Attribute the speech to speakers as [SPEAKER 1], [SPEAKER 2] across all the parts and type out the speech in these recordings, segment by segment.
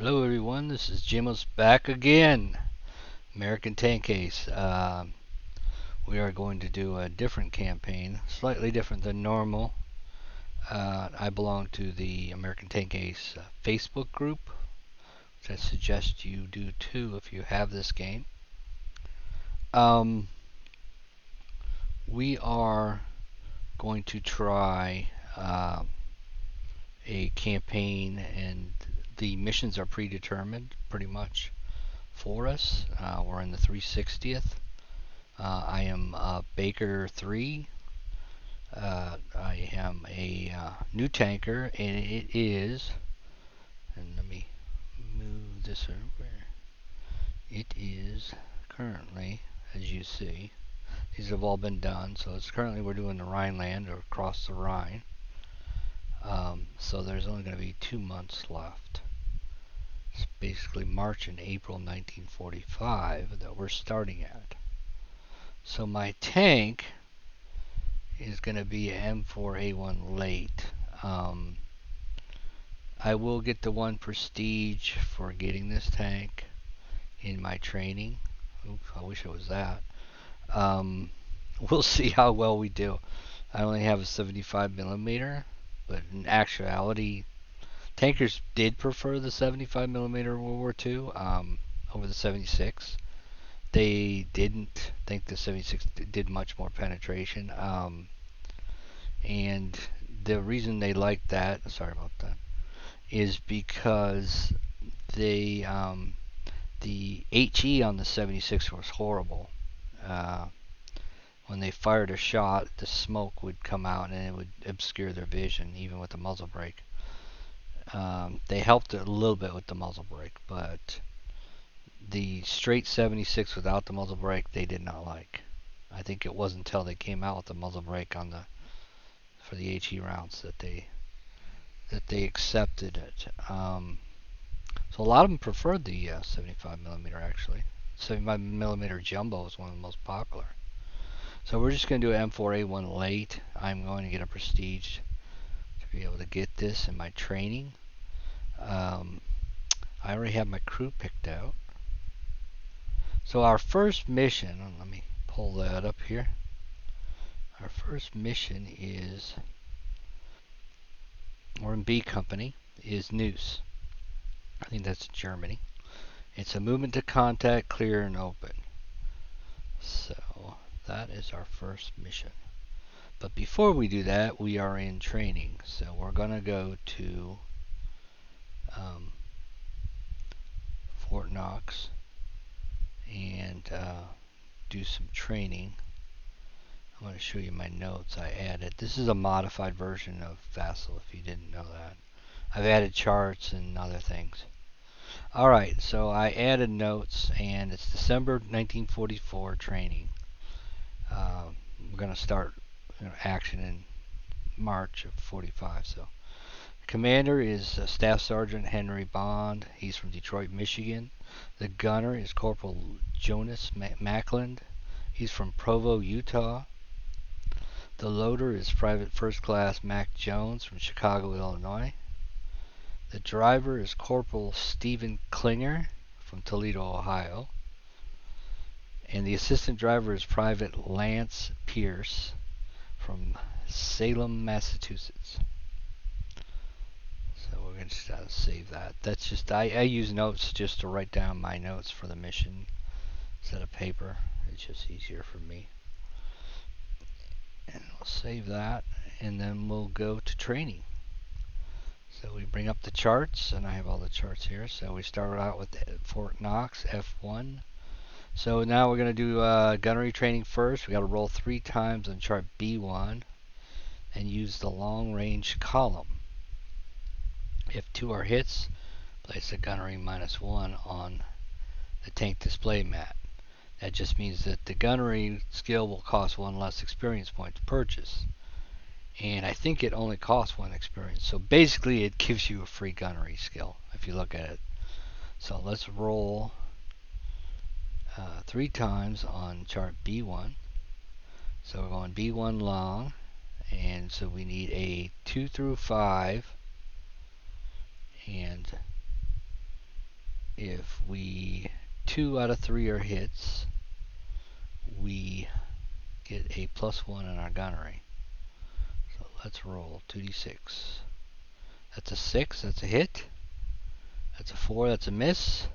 [SPEAKER 1] Hello everyone, this is Jimos back again. American Tank Case. We are going to do a different campaign, slightly different than normal. I belong to the American Tank Case Facebook group, which I suggest you do too if you have this game. We are going to try a campaign, and the missions are predetermined pretty much for us. We're in the 360th. I am Baker 3. I am a new tanker, and it is, and let me move this over. It is currently, as you see, these have all been done. So it's currently we're doing the Rhineland, or across the Rhine. So there's only going to be 2 months left. It's basically March and April 1945 that we're starting at. So my tank is going to be an M4A1 late. I will get the 1 prestige for getting this tank in my training. Oops, I wish it was that. We'll see how well we do. I only have a 75 millimeter, but in actuality, tankers did prefer the 75 millimeter in World War II over the 76. They didn't think the 76 did much more penetration. And the reason they liked that, sorry about that, is because they the HE on the 76 was horrible. When they fired a shot, the smoke would come out and it would obscure their vision, even with the muzzle brake. They helped a little bit with the muzzle brake, but the straight 76 without the muzzle brake they did not like. I think it wasn't until they came out with the muzzle brake on the for the HE rounds that they accepted it. So a lot of them preferred the 75 millimeter actually. 75 millimeter jumbo is one of the most popular. So we're just going to do an M4A1 late. I'm going to get a prestige to be able to get this in my training. I already have my crew picked out. So our first mission, let me pull that up here. Our first mission is, we're in B Company, is Neuse. I think that's Germany. It's a movement to contact, clear, and open. So that is our first mission. But before we do that, we are in training. So we're going to go to Fort Knox and do some training. I'm going to show you my notes I added. This is a modified version of Vassal, if you didn't know that. I've added charts and other things. Alright, so I added notes, and it's December 1944 training. We're going to start action in March of 45. So, commander is Staff Sergeant Henry Bond. He's from Detroit, Michigan. The gunner is Corporal Jonas Mackland. He's from Provo, Utah. The loader is Private First Class Mac Jones from Chicago, Illinois. The driver is Corporal Stephen Klinger from Toledo, Ohio. And the assistant driver is Private Lance Pierce from Salem, Massachusetts. So we're going to save that. That's just, I use notes just to write down my notes for the mission instead of paper. It's just easier for me. And we'll save that, and then we'll go to training. So we bring up the charts, and I have all the charts here. So we start out with Fort Knox, F1. So now we're going to do gunnery training first. We got to roll 3 times on chart B1 and use the long range column. If 2 are hits, place the gunnery -1 on the tank display mat. That just means that the gunnery skill will cost 1 less experience point to purchase. And I think it only costs 1 experience. So basically it gives you a free gunnery skill if you look at it. So let's roll 3 times on chart B1. So we're going B1 long, and so we need a 2 through 5 and if we 2 out of 3 are hits, we get a +1 in our gunnery. So let's roll 2d6. That's a 6, that's a hit. That's a 4, that's a miss.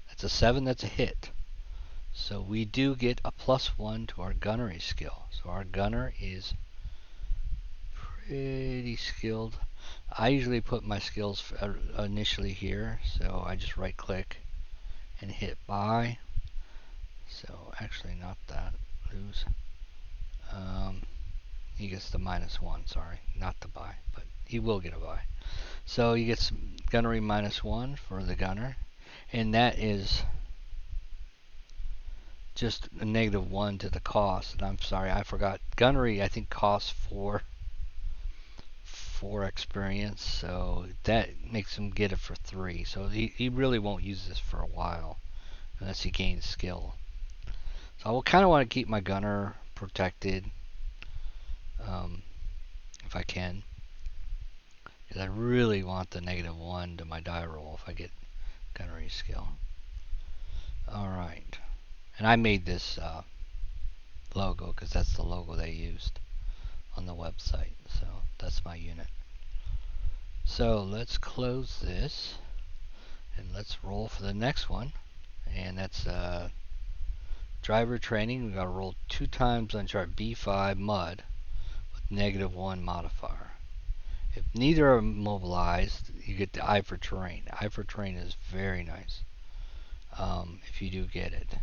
[SPEAKER 1] That's a 7, that's a hit. So we do get a +1 to our gunnery skill. So our gunner is pretty skilled. I usually put my skills initially here, so I just right click and hit buy. So actually not that, lose. He gets the -1, sorry, not the buy, but he will get a buy. So he gets gunnery -1 for the gunner, and that is just a -1 to the cost. And I'm sorry, I forgot. Gunnery, I think, costs 4 experience, so that makes him get it for 3. So he really won't use this for a while unless he gains skill. So I will kind of want to keep my gunner protected if I can, because I really want the -1 to my die roll if I get gunnery skill. Alright, and I made this logo because that's the logo they used on the website, so that's my unit. So let's close this and let's roll for the next one, and that's driver training. We got to roll 2 times on chart B5 mud with -1 modifier. If neither are mobilized, you get the I for terrain. I for terrain is very nice if you do get it.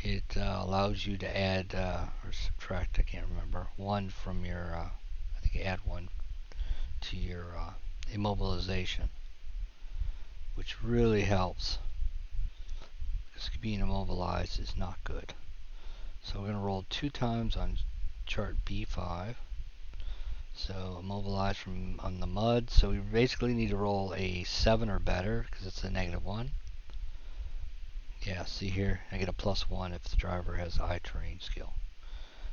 [SPEAKER 1] It allows you to add or subtract, I can't remember, 1 from your, I think you add 1 to your immobilization, which really helps, because being immobilized is not good. So we're going to roll 2 times on chart B5. So immobilized from on the mud. So we basically need to roll a 7 or better because it's a -1. Yeah, see here, I get a +1 if the driver has I terrain skill.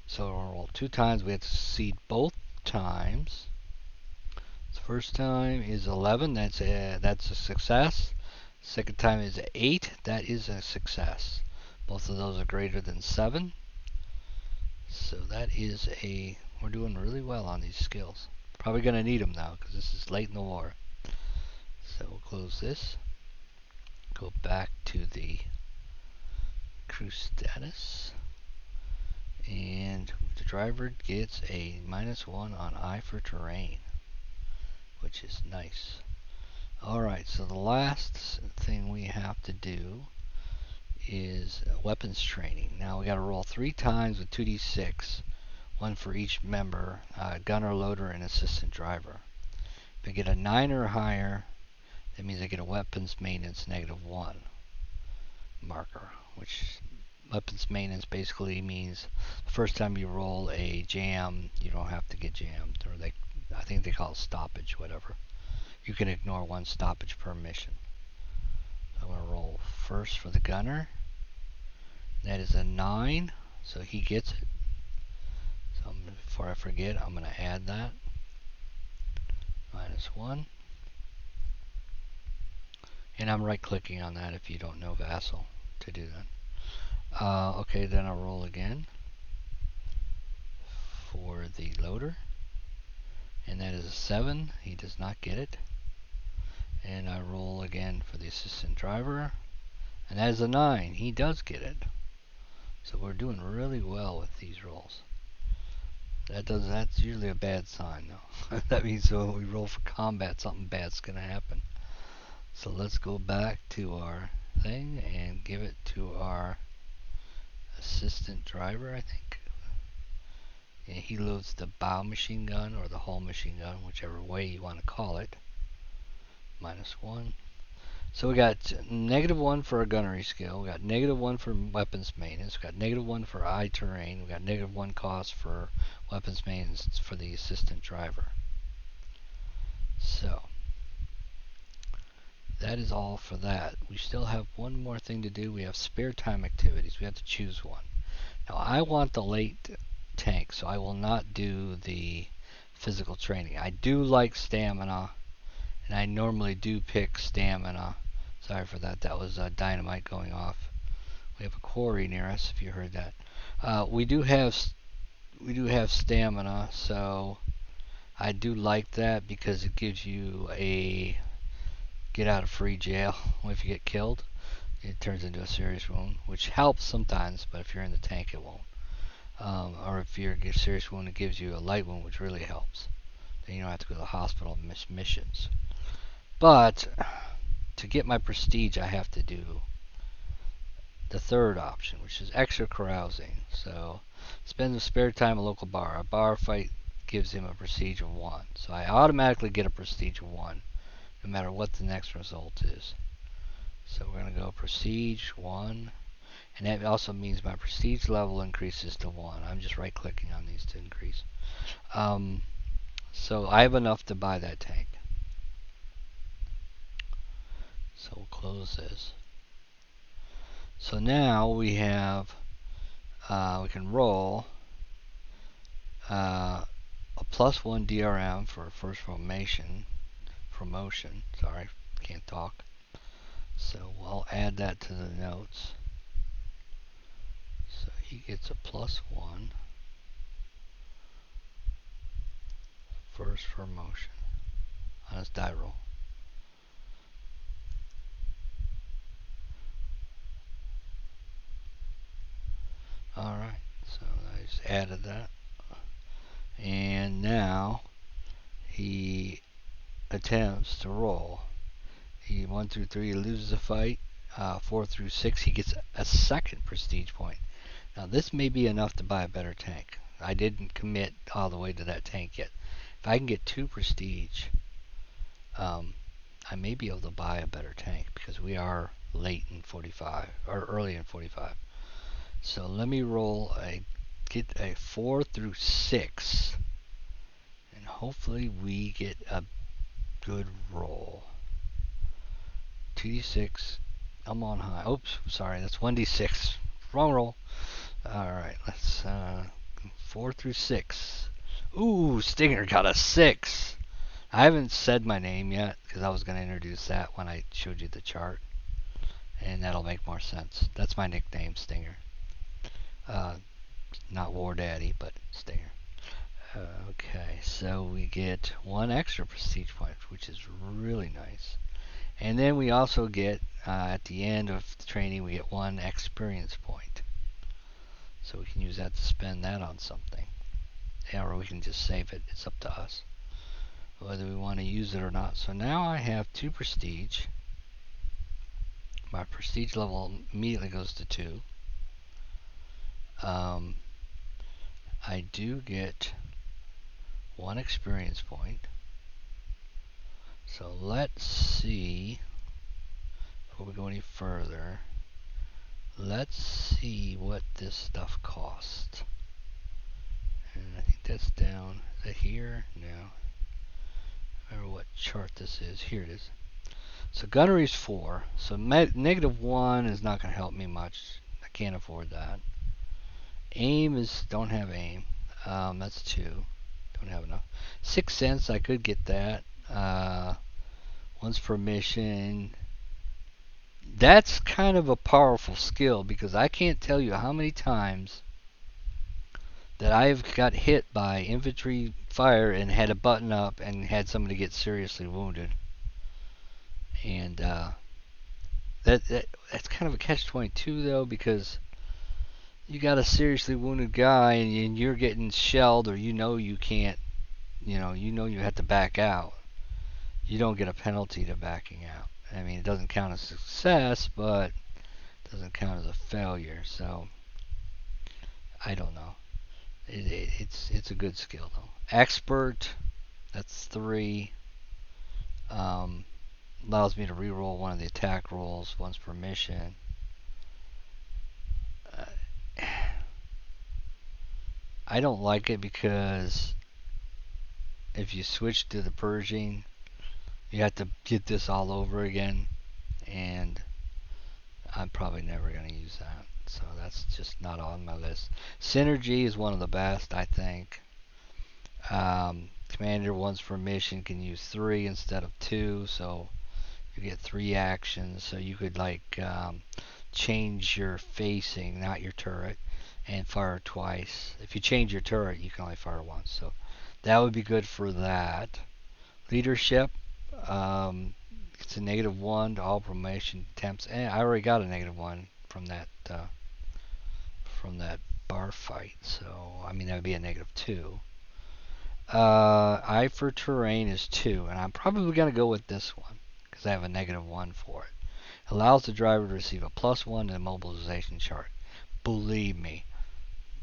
[SPEAKER 1] So we'll roll 2 times. We have to succeed both times. The first time is 11. That's a success. Second time is 8. That is a success. Both of those are greater than 7. So that is we're doing really well on these skills. Probably going to need them now because this is late in the war. So we'll close this. Go back to the crew status. And the driver gets a -1 on I for terrain, which is nice. Alright, so the last thing we have to do is weapons training. Now we got to roll 3 times with 2d6, 1 for each member, gunner, loader, and assistant driver. If I get a 9 or higher, that means I get a weapons maintenance -1 marker, which weapons maintenance basically means the first time you roll a jam, you don't have to get jammed, or I think they call it stoppage, whatever. You can ignore 1 stoppage per mission. I'm going to roll first for the gunner. That is a 9, so he gets it. So before I forget, I'm going to add that. -1. And I'm right clicking on that if you don't know Vassal to do that. Okay, then I'll roll again for the loader. And that is a 7. He does not get it. And I roll again for the assistant driver. And that is a 9. He does get it. So we're doing really well with these rolls. That's usually a bad sign though. That means when we roll for combat, something bad's gonna happen. So let's go back to our thing and give it to our assistant driver, I think. And he loads the bow machine gun or the hull machine gun, whichever way you want to call it. -1. So we got -1 for our gunnery skill. We got -1 for weapons maintenance. We got -1 for I terrain. We got -1 cost for weapons maintenance for the assistant driver. So that is all for that. We still have one more thing to do. We have spare time activities. We have to choose one. Now I want the late tank, so I will not do the physical training. I do like stamina, and I normally do pick stamina, Sorry for that. That was dynamite going off. We have a quarry near us. If you heard that, we do have stamina, so I do like that because it gives you a get out of free jail if you get killed. It turns into a serious wound, which helps sometimes, but if you're in the tank, it won't. Or if you're a serious wound, it gives you a light wound, which really helps. Then you don't have to go to the hospital and miss missions. But to get my prestige, I have to do the third option, which is extra carousing. So spend the spare time at a local bar. A bar fight gives him a prestige of 1. So I automatically get a prestige of 1, no matter what the next result is. So we're going to go prestige 1. And that also means my prestige level increases to 1. I'm just right clicking on these to increase. So I have enough to buy that tank. So we'll close this. So now we have, we can roll a +1 DRM for first promotion. Sorry, can't talk. So we'll add that to the notes. So he gets a +1 first promotion on his die roll. Alright, so I just added that. And now he attempts to roll. 1 through 3 he loses a fight. 4 through 6 he gets a second prestige point. Now this may be enough to buy a better tank. I didn't commit all the way to that tank yet. If I can get 2 prestige, I may be able to buy a better tank because we are late in 45 or early in 45. So let me get a 4 through 6, and hopefully we get a good roll. 2d6. I'm on high. Oops, sorry, that's 1d6. Wrong roll. Alright, let's 4 through 6. Ooh, Stinger got a 6. I haven't said my name yet because I was going to introduce that when I showed you the chart, and that'll make more sense. That's my nickname, Stinger. Not War Daddy, but Stinger. Okay, so we get 1 extra prestige point, which is really nice. And then we also get, at the end of the training, we get 1 experience point. So we can use that to spend that on something. Yeah, or we can just save it. It's up to us whether we want to use it or not. So now I have 2 prestige. My prestige level immediately goes to 2. I do get 1 experience point. So let's see, before we go any further, let's see what this stuff costs. And I think that's down. Is that here? No. I don't remember what chart this is. Here it is. So gunnery's 4. So -1 is not going to help me much. I can't afford that. Aim don't have aim. That's 2. Don't have enough. 6 cents, I could get that. Once per mission. That's kind of a powerful skill because I can't tell you how many times that I've got hit by infantry fire and had a button up and had somebody get seriously wounded. And that's kind of a catch-22 though, because you got a seriously wounded guy and you're getting shelled, or you can't, you have to back out. You don't get a penalty to backing out. I mean, it doesn't count as success, but it doesn't count as a failure. So I don't know. It's a good skill though. Expert, that's 3. Allows me to reroll one of the attack rolls once per mission. I don't like it because if you switch to the purging, you have to get this all over again, and I'm probably never going to use that. So that's just not on my list. Synergy is one of the best, I think. Commander once per mission can use 3 instead of 2, so You get 3 actions, so you could like change your facing, not your turret, and fire twice. If you change your turret, you can only fire once. So that would be good for that. Leadership, it's a -1 to all promotion attempts, and I already got a -1 from that bar fight. So I mean that would be a -2. I for terrain is 2, and I'm probably going to go with this one because I have a -1 for it. Allows the driver to receive a +1 to immobilization chart. Believe me,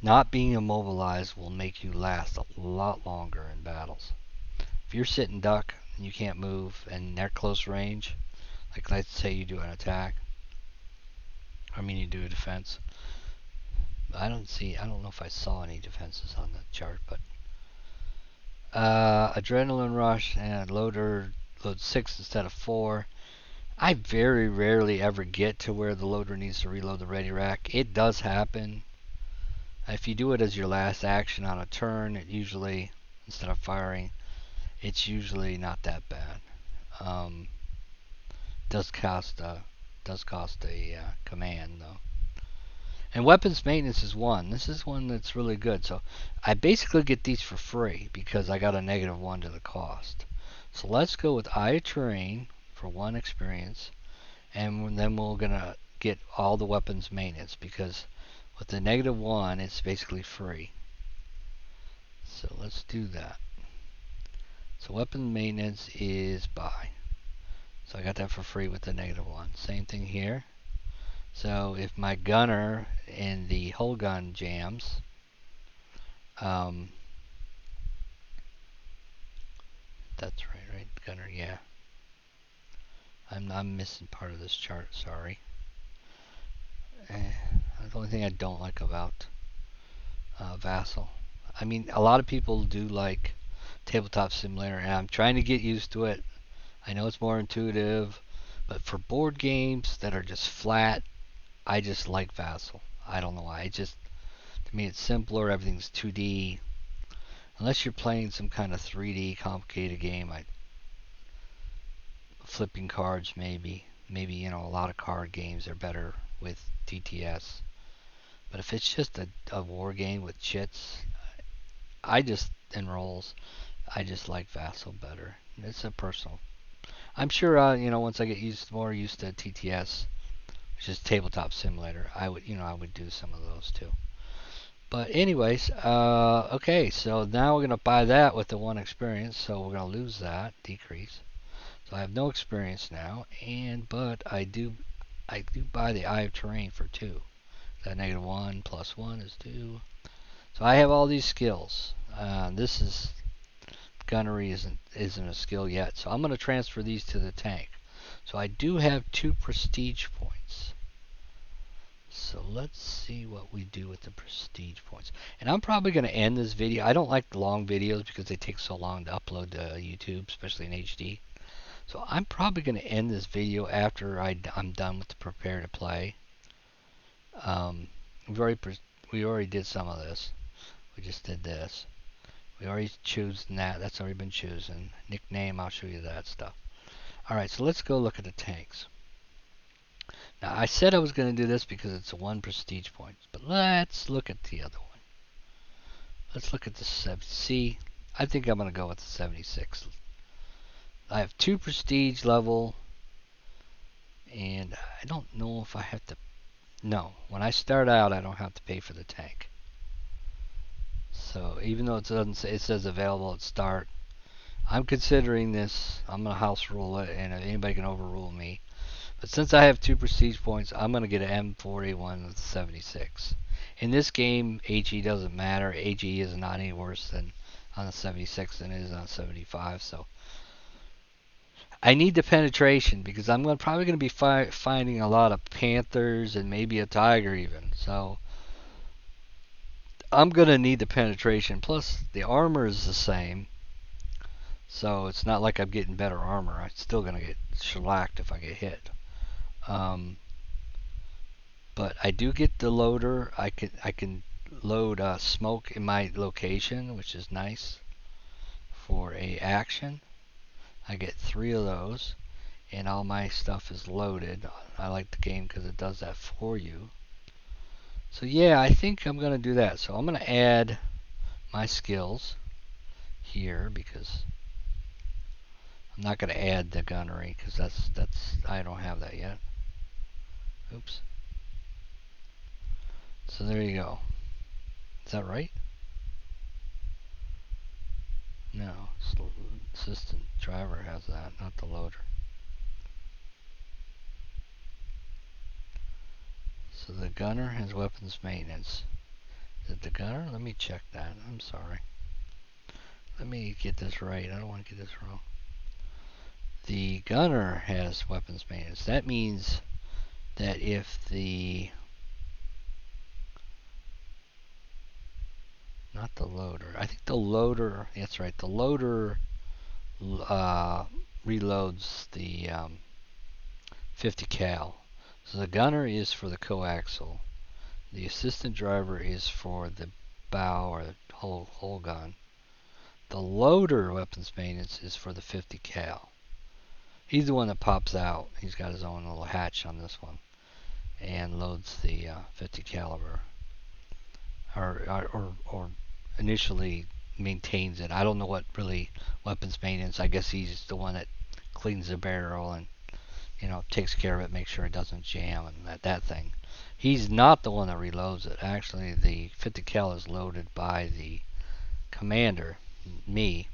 [SPEAKER 1] not being immobilized will make you last a lot longer in battles. If you're sitting duck and you can't move and they're close range, like let's say you do an attack, you do a defense. I don't know if I saw any defenses on the chart, but adrenaline rush and loader loads 6 instead of 4. I very rarely ever get to where the loader needs to reload the ready rack. It does happen. If you do it as your last action on a turn, it usually, instead of firing, it's usually not that bad. Does cost a command though. And weapons maintenance is 1. This is one that's really good. So I basically get these for free because I got a -1 to the cost. So let's go with Eye of Terrain for 1 experience, and then we're gonna get all the weapons maintenance because with the -1 it's basically free. So let's do that. So weapon maintenance is buy. So I got that for free with the -1. Same thing here. So if my gunner in the hull gun jams, that's right, gunner, yeah. I'm missing part of this chart, sorry. That's the only thing I don't like about Vassal. A lot of people do like Tabletop Simulator, and I'm trying to get used to it. I know it's more intuitive, but for board games that are just flat, I just like Vassal. I don't know why. To me, it's simpler. Everything's 2D. Unless you're playing some kind of 3D complicated game, flipping cards maybe. Maybe, a lot of card games are better with TTS. But if it's just a war game with chits, and rolls, I just like Vassal better. It's a personal. I'm sure, once I get more used to TTS, which is Tabletop Simulator, I would do some of those too. But anyways, okay, so now we're going to buy that with the 1 experience, so we're going to lose that, decrease. So I have no experience now, but I do buy the Eye of Terrain for 2. That -1 plus 1 is 2. So I have all these skills. Gunnery isn't a skill yet, so I'm going to transfer these to the tank. So I do have 2 prestige points. So let's see what we do with the prestige points. And I'm probably going to end this video. I don't like the long videos because they take so long to upload to YouTube, especially in HD. So I'm probably going to end this video after I'm done with the prepare to play. We already did some of this. We just did this. We already chosen that. That's already been chosen. Nickname, I'll show you that stuff. Alright, so let's go look at the tanks. Now, I said I was going to do this because it's a 1 prestige point. But let's look at the other one. Let's look at the 70. I think I'm going to go with the 76. I have 2 prestige level. And I don't know if I have to. No, when I start out, I don't have to pay for the tank. So even though it says available at start, I'm considering this. I'm going to house rule it, and anybody can overrule me. But since I have 2 prestige points, I'm going to get an M41 with 76. In this game, HE doesn't matter. HE is not any worse than on the 76 than it is on 75. So I need the penetration because I'm probably going to be finding a lot of panthers and maybe a tiger even. So I'm going to need the penetration. Plus, the armor is the same. So it's not like I'm getting better armor. I'm still going to get shellacked if I get hit. But I do get the loader. I can load smoke in my location, which is nice for a action. I get 3 of those. and all my stuff is loaded. I like the game because it does that for you. So yeah, I think I'm going to do that. So I'm going to add my skills here because I'm not going to add the gunnery because that's I don't have that yet. Oops. So there you go. Is that right? No, assistant driver has that, not the loader. So the gunner has weapons maintenance. Is it the gunner? Let me check that. I'm sorry. Let me get this right. I don't want to get this wrong. The gunner has weapons maintenance. That means that if the... Not the loader. I think the loader... That's right. The loader reloads the 50 cal. So the gunner is for the coaxial. The assistant driver is for the bow or the whole gun. The loader weapons maintenance is for the 50 cal. He's the one that pops out. He's got his own little hatch on this one and loads the 50 caliber, or initially maintains it. I don't know what really weapons maintenance. I guess he's the one that cleans the barrel and takes care of it, makes sure it doesn't jam and that thing. He's not the one that reloads it. Actually, the 50 cal is loaded by the commander, me,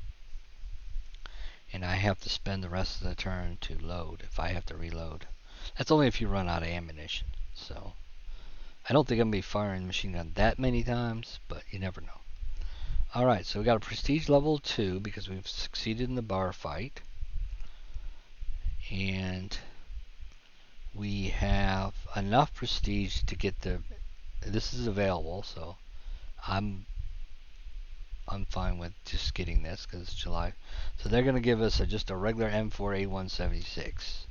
[SPEAKER 1] and I have to spend the rest of the turn to load if I have to reload. That's only if you run out of ammunition. So I don't think I'm going to be firing the machine gun that many times, but you never know. Alright, so we got a prestige level 2 because we've succeeded in the bar fight. And we have enough prestige to get the... This is available, so I'm fine with just getting this because it's July. So they're going to give us just a regular M4A176.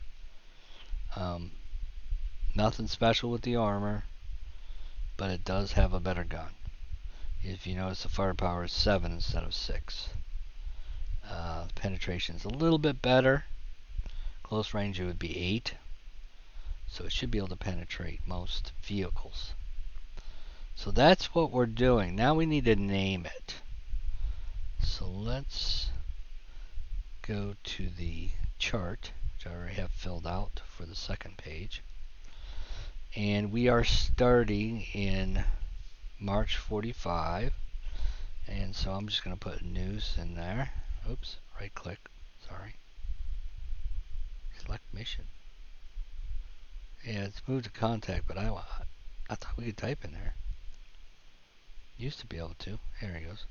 [SPEAKER 1] Nothing special with the armor, but it does have a better gun. If you notice, the firepower is 7 instead of 6. Penetration is a little bit better. Close range it would be 8. So it should be able to penetrate most vehicles. So that's what we're doing. Now we need to name it. So let's go to the chart, which I already have filled out for the second page. And we are starting in March 45. And so I'm just going to put news in there. Oops, right click. Sorry. Select mission. Yeah, it's moved to contact, but I thought we could type in there. Used to be able to. Here it goes.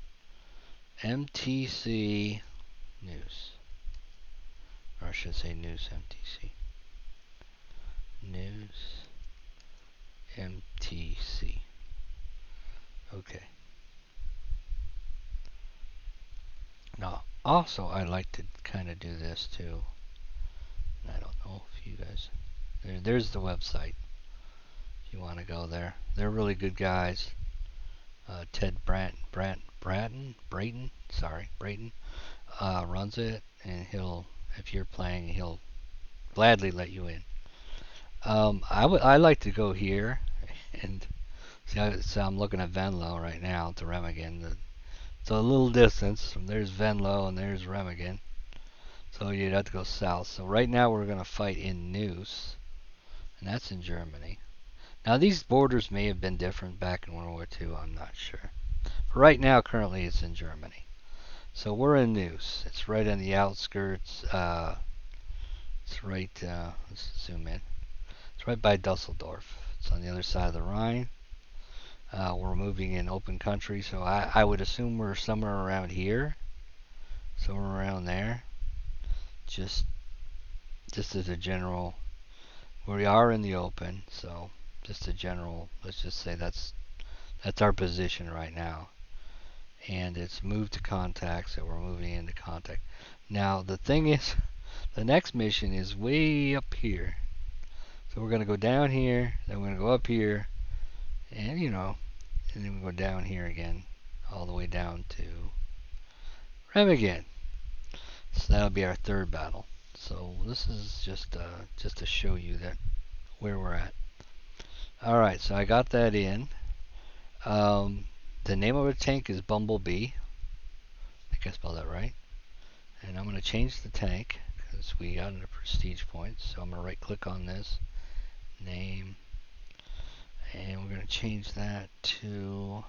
[SPEAKER 1] MTC news. Or I should say news MTC. News MTC. Okay. Now, also, I like to kind of do this too. And I don't know if you guys... There's the website. If you want to go there. They're really good guys. Ted Brayton runs it, and if you're playing, he'll gladly let you in. I like to go here and see. So I'm looking at Venlo right now to Remagen. It's a little distance. There's Venlo and there's Remagen. So you'd have to go south. So right now we're going to fight in Neuss, and that's in Germany. Now these borders may have been different back in World War II. I'm not sure. But right now, currently, it's in Germany. So we're in Neuss. It's right on the outskirts. It's right. Let's zoom in. It's right by Dusseldorf. It's on the other side of the Rhine. We're moving in open country, so I would assume we're somewhere around here, somewhere around there. Just as a general, we are in the open, so just a general. Let's just say that's our position right now, and it's moved to contact, so we're moving into contact. Now the thing is, the next mission is way up here. So we're going to go down here, then we're going to go up here, and and then we go down here again, all the way down to Remagen. So that'll be our third battle. So this is just to show you that where we're at. All right, so I got that in. The name of the tank is Bumblebee. I think I spelled that right. And I'm going to change the tank because we got a prestige point. So I'm going to right click on this, name, and we're going to change that to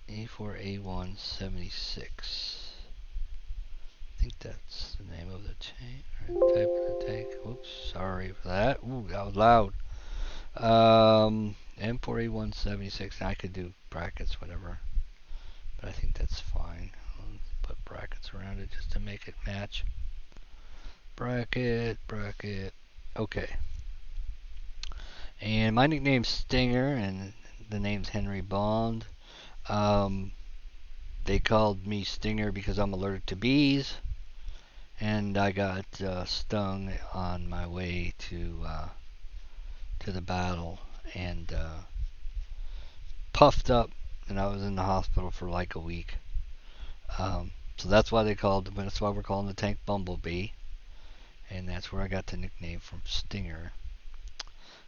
[SPEAKER 1] A4A176. I think that's the name of the tank. Right, type of the tank. Whoops, sorry for that. Ooh, that was loud. M4A176. I could do brackets, whatever, but I think that's fine. I'll put brackets around it just to make it match. Bracket, bracket. Okay. And my nickname's Stinger, and the name's Henry Bond. They called me Stinger because I'm allergic to bees, and I got stung on my way to the battle, and puffed up, and I was in the hospital for like a week. So that's why that's why we're calling the tank Bumblebee, and that's where I got the nickname from, Stinger,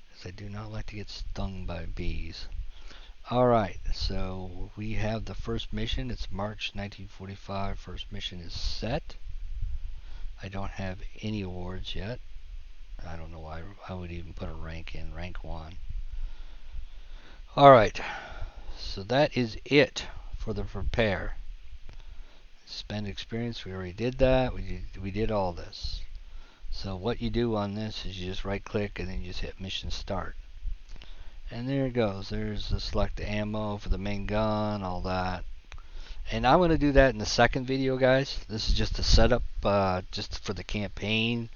[SPEAKER 1] because I do not like to get stung by bees. Alright, so we have the first mission. It's March 1945. First mission is set. I don't have any awards yet. I don't know why I would even put a rank in, rank 1. Alright, so that is it for the prepare. Spend experience, we already did that. We did all this. So what you do on this is you just right click and then you just hit mission start. And there it goes. There's the select ammo for the main gun, all that. And I'm going to do that in the second video, guys. This is just a setup just for the campaign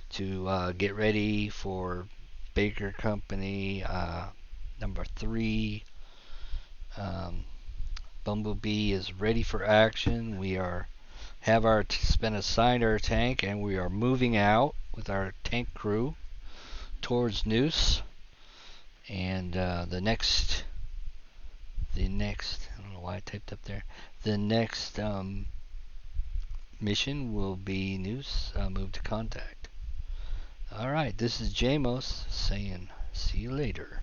[SPEAKER 1] to get ready for Baker Company number 3. Bumblebee is ready for action. We have been assigned our tank, and we are moving out with our tank crew towards Noose. And the next, I don't know why I typed up there. The next mission will be Noose, move to contact. Alright, this is Jamos saying see you later.